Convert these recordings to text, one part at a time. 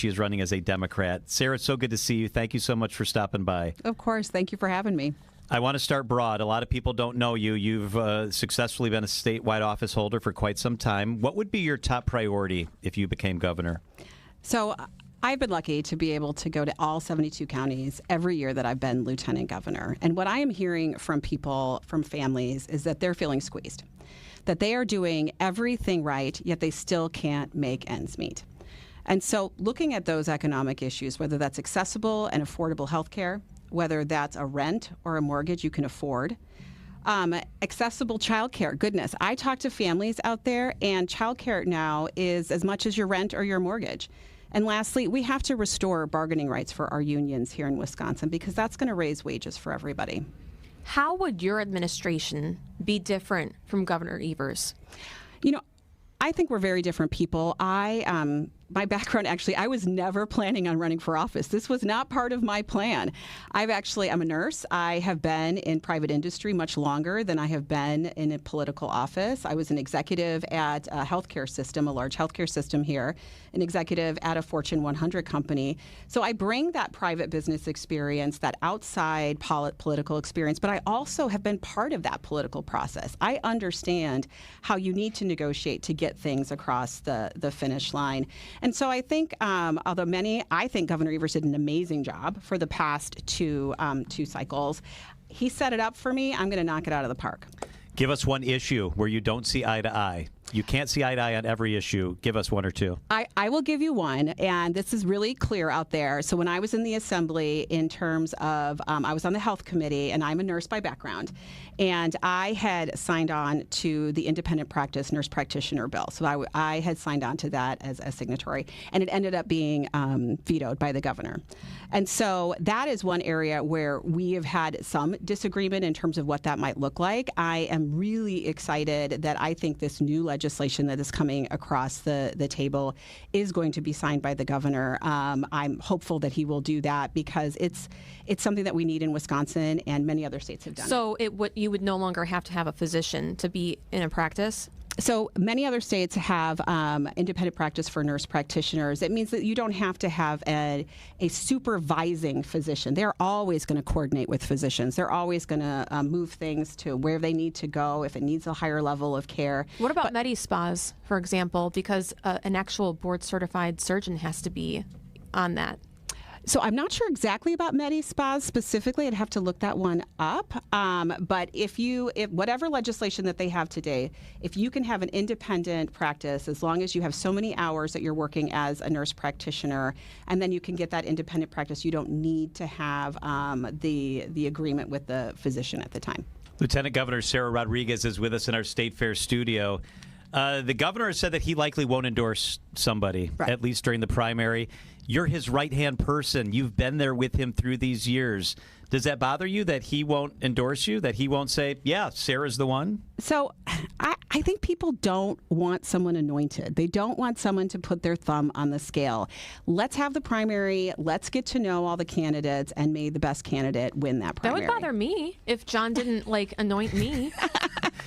She is running as a Democrat. Sara, it's so good to see you. Thank you so much for stopping by. Of course. Thank you for having me. I want to start broad. A lot of people don't know you. You've successfully been a statewide office holder for quite some time. What would be your top priority if you became governor? So I've been lucky to be able to go to all 72 counties every year that I've been lieutenant governor. And what I am hearing from people, from families, is that they're feeling squeezed, that they are doing everything right, yet they still can't make ends meet. And so looking at those economic issues, whether that's accessible and affordable health care, whether that's a rent or a mortgage you can afford, accessible childcare. Goodness, I talk to families out there, and childcare now is as much as your rent or your mortgage. And lastly, we have to restore bargaining rights for our unions here in Wisconsin, because that's going to raise wages for everybody. How would your administration be different from Governor Evers? You know, I think we're very different people. My background, actually, I was never planning on running for office. This was not part of my plan. I'm a nurse. I have been in private industry much longer than I have been in a political office. I was an executive at a healthcare system, a large healthcare system here, an executive at a Fortune 100 company. So I bring that private business experience, that outside political experience, but I also have been part of that political process. I understand how you need to negotiate to get things across the finish line. And so I think, I think Governor Evers did an amazing job for the past two cycles. He set it up for me. I'm going to knock it out of the park. Give us one issue where you don't see eye to eye. You can't see eye to eye on every issue. Give us one or two. I will give you one, and this is really clear out there. So when I was in the assembly, in terms of, I was on the health committee, and I'm a nurse by background, and I had signed on to the independent practice nurse practitioner bill. So I had signed on to that as a signatory, and it ended up being vetoed by the governor. And so that is one area where we have had some disagreement in terms of what that might look like. I am really excited that I think this new legislation that is coming across the table is going to be signed by the governor. I'm hopeful that he will do that, because it's something that we need in Wisconsin, and many other states have done. So you would no longer have to have a physician to be in a practice? So many other states have independent practice for nurse practitioners. It means that you don't have to have a supervising physician. They're always going to coordinate with physicians. They're always going to move things to where they need to go if it needs a higher level of care. What about Medi-Spas, for example? Because an actual board-certified surgeon has to be on that. So I'm not sure exactly about Medi-Spas specifically. I'd have to look that one up. But if whatever legislation that they have today, if you can have an independent practice, as long as you have so many hours that you're working as a nurse practitioner, and then you can get that independent practice, you don't need to have the agreement with the physician at the time. Lieutenant Governor Sara Rodriguez is with us in our State Fair studio. The governor has said that he likely won't endorse somebody, right, at least during the primary. You're his right-hand person. You've been there with him through these years. Does that bother you that he won't endorse you, that he won't say, yeah, Sarah's the one? So I think people don't want someone anointed. They don't want someone to put their thumb on the scale. Let's have the primary. Let's get to know all the candidates, and may the best candidate win that primary. That would bother me if John didn't, anoint me.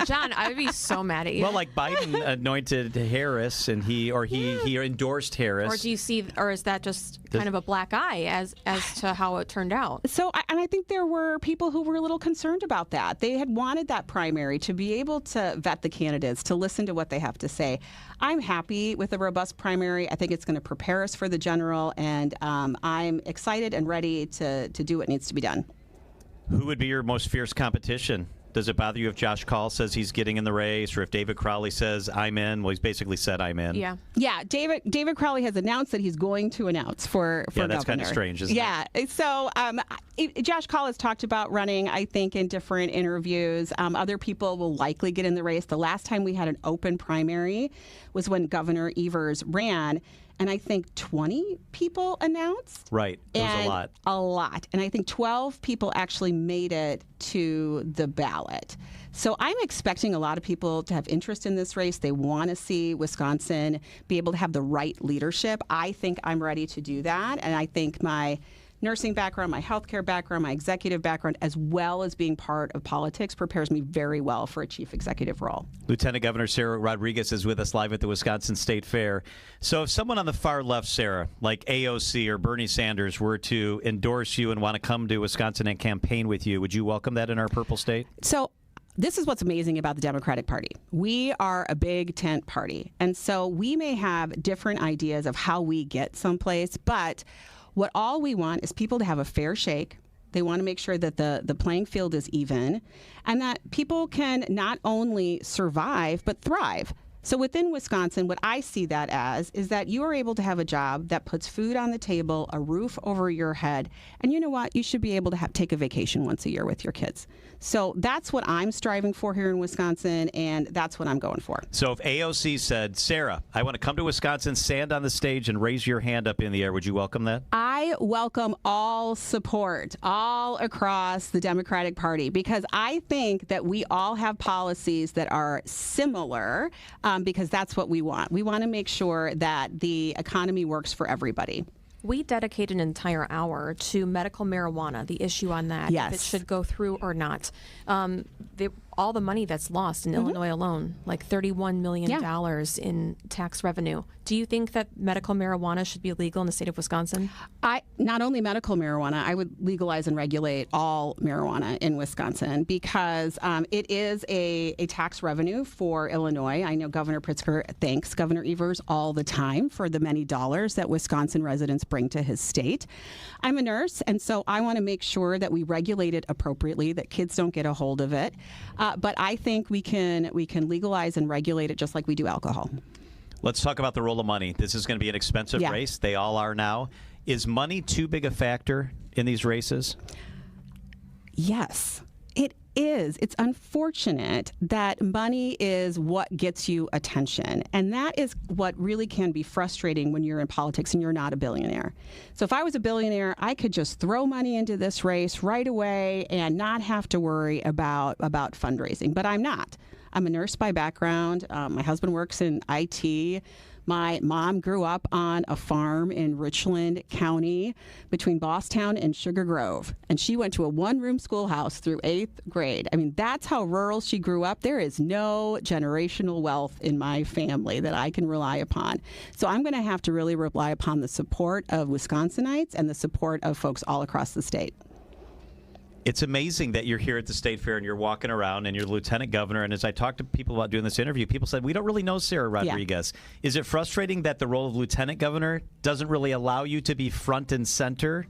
John, I would be so mad at you. Well, like Biden anointed Harris, and he endorsed Harris. Or do you see, or is that just kind of a black eye as to how it turned out? So, and I think there were people who were a little concerned about that. They had wanted that primary to be able to vet the candidates, to listen to what they have to say. I'm happy with a robust primary. I think it's going to prepare us for the general, and I'm excited and ready to do what needs to be done. Who would be your most fierce competition? Does it bother you if Josh Kaul says he's getting in the race, or if David Crowley says I'm in? Well, he's basically said I'm in. Yeah. David Crowley has announced that he's going to announce for governor. Yeah, that's kind of strange, isn't it? Yeah. So Josh Kaul has talked about running, I think, in different interviews. Other people will likely get in the race. The last time we had an open primary was when Governor Evers ran. And I think 20 people announced. Right. It was a lot. A lot. And I think 12 people actually made it to the ballot. So I'm expecting a lot of people to have interest in this race. They want to see Wisconsin be able to have the right leadership. I think I'm ready to do that. And I think my nursing background, my healthcare background, my executive background, as well as being part of politics, prepares me very well for a chief executive role. Lieutenant Governor Sara Rodriguez is with us live at the Wisconsin State Fair. So if someone on the far left, Sara, like AOC or Bernie Sanders, were to endorse you and want to come to Wisconsin and campaign with you, would you welcome that in our purple state? So this is what's amazing about the Democratic Party. We are a big tent party. And so we may have different ideas of how we get someplace, but what all we want is people to have a fair shake. They want to make sure that the playing field is even and that people can not only survive, but thrive. So within Wisconsin, what I see that as is that you are able to have a job that puts food on the table, a roof over your head, and you know what? You should be able to take a vacation once a year with your kids. So that's what I'm striving for here in Wisconsin, and that's what I'm going for. So if AOC said, Sara, I want to come to Wisconsin, stand on the stage and raise your hand up in the air, would you welcome that? I welcome all support all across the Democratic Party because I think that we all have policies that are similar because that's what we want. We want to make sure that the economy works for everybody. We dedicate an entire hour to medical marijuana, the issue on that, yes. if it should go through or not. All the money that's lost in Illinois alone, like $31 million in tax revenue. Do you think that medical marijuana should be illegal in the state of Wisconsin? Not only medical marijuana, I would legalize and regulate all marijuana in Wisconsin because it is a tax revenue for Illinois. I know Governor Pritzker thanks Governor Evers all the time for the many dollars that Wisconsin residents bring to his state. I'm a nurse, and so I want to make sure that we regulate it appropriately, that kids don't get a hold of it. But I think we can legalize and regulate it just like we do alcohol. Let's talk about the role of money. This is going to be an expensive race. They all are now. Is money too big a factor in these races? Yes, it is. It's unfortunate that money is what gets you attention. And that is what really can be frustrating when you're in politics and you're not a billionaire. So if I was a billionaire, I could just throw money into this race right away and not have to worry about fundraising. But I'm not. I'm a nurse by background. My husband works in IT. My mom grew up on a farm in Richland County between Bosstown and Sugar Grove. And she went to a one-room schoolhouse through 8th grade. I mean, that's how rural she grew up. There is no generational wealth in my family that I can rely upon. So I'm going to have to really rely upon the support of Wisconsinites and the support of folks all across the state. It's amazing that you're here at the State Fair and you're walking around and you're the lieutenant governor. And as I talked to people about doing this interview, people said, we don't really know Sara Rodriguez. Yeah. Is it frustrating that the role of lieutenant governor doesn't really allow you to be front and center?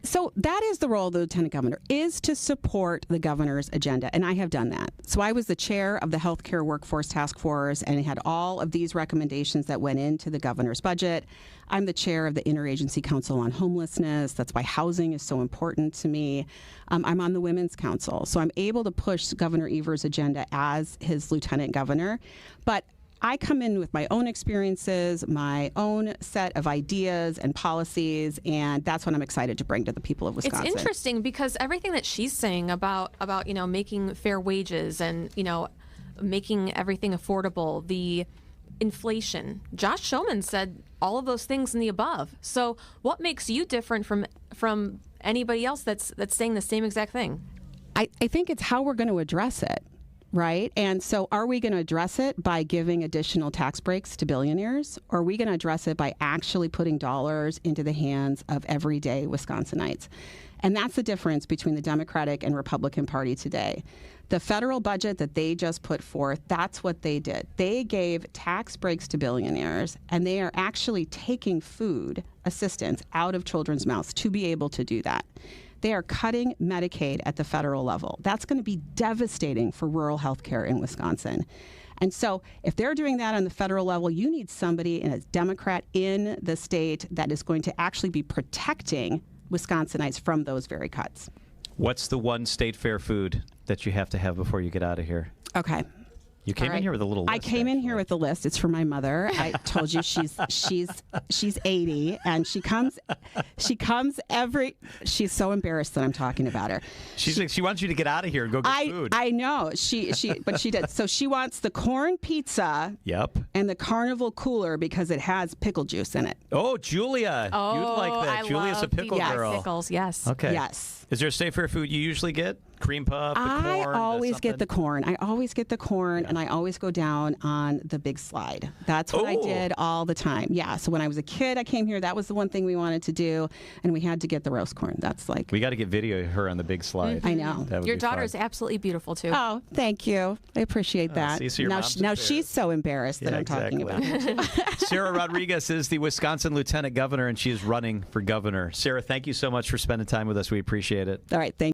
So that is the role of the lieutenant governor, is to support the governor's agenda, and I have done that. So I was the chair of the Healthcare Workforce Task Force and had all of these recommendations that went into the governor's budget. I'm the chair of the Interagency Council on Homelessness. That's why housing is so important to me. I'm on the Women's Council, so I'm able to push Governor Evers' agenda as his lieutenant governor. But I come in with my own experiences, my own set of ideas and policies, and that's what I'm excited to bring to the people of Wisconsin. It's interesting because everything that she's saying about making fair wages and making everything affordable, the inflation. Josh Schoeman said all of those things and the above. So what makes you different from anybody else that's saying the same exact thing? I think it's how we're going to address it. Right? And so are we going to address it by giving additional tax breaks to billionaires? Or are we going to address it by actually putting dollars into the hands of everyday Wisconsinites? And that's the difference between the Democratic and Republican Party today. The federal budget that they just put forth, that's what they did. They gave tax breaks to billionaires, and they are actually taking food assistance out of children's mouths to be able to do that. They are cutting Medicaid at the federal level. That's going to be devastating for rural health care in Wisconsin. And so if they're doing that on the federal level, you need somebody, and a Democrat in the state, that is going to actually be protecting Wisconsinites from those very cuts. What's the one State Fair food that you have to have before you get out of here? Okay. You came in here with a little list. I came in here with a list. It's for my mother. I told you she's 80 and she comes she's so embarrassed that I'm talking about her. She wants you to get out of here and go get food. I know. But she did. So she wants the corn pizza. Yep. And the carnival cooler because it has pickle juice in it. Oh, Julia. Oh, You'd like that. I Julia's a love pickle girl. Pickles, yes. Okay. Yes. Is there a State Fair food you usually get? Cream puff, the corn? I always get the corn. I always get the corn, Yeah. and I always go down on the big slide. That's what I did all the time. Yeah. So when I was a kid, I came here. That was the one thing we wanted to do, and we had to get the roast corn. That's like We got to get video of her on the big slide. I know. That would Your be daughter fun. is absolutely beautiful too. Oh, thank you. I appreciate that. see, so your mom's now embarrassed. she's so embarrassed that Yeah, I'm talking about it. Sara Rodriguez is the Wisconsin Lieutenant Governor, and she is running for governor. Sara, thank you so much for spending time with us. We appreciate it. All right. Thank you.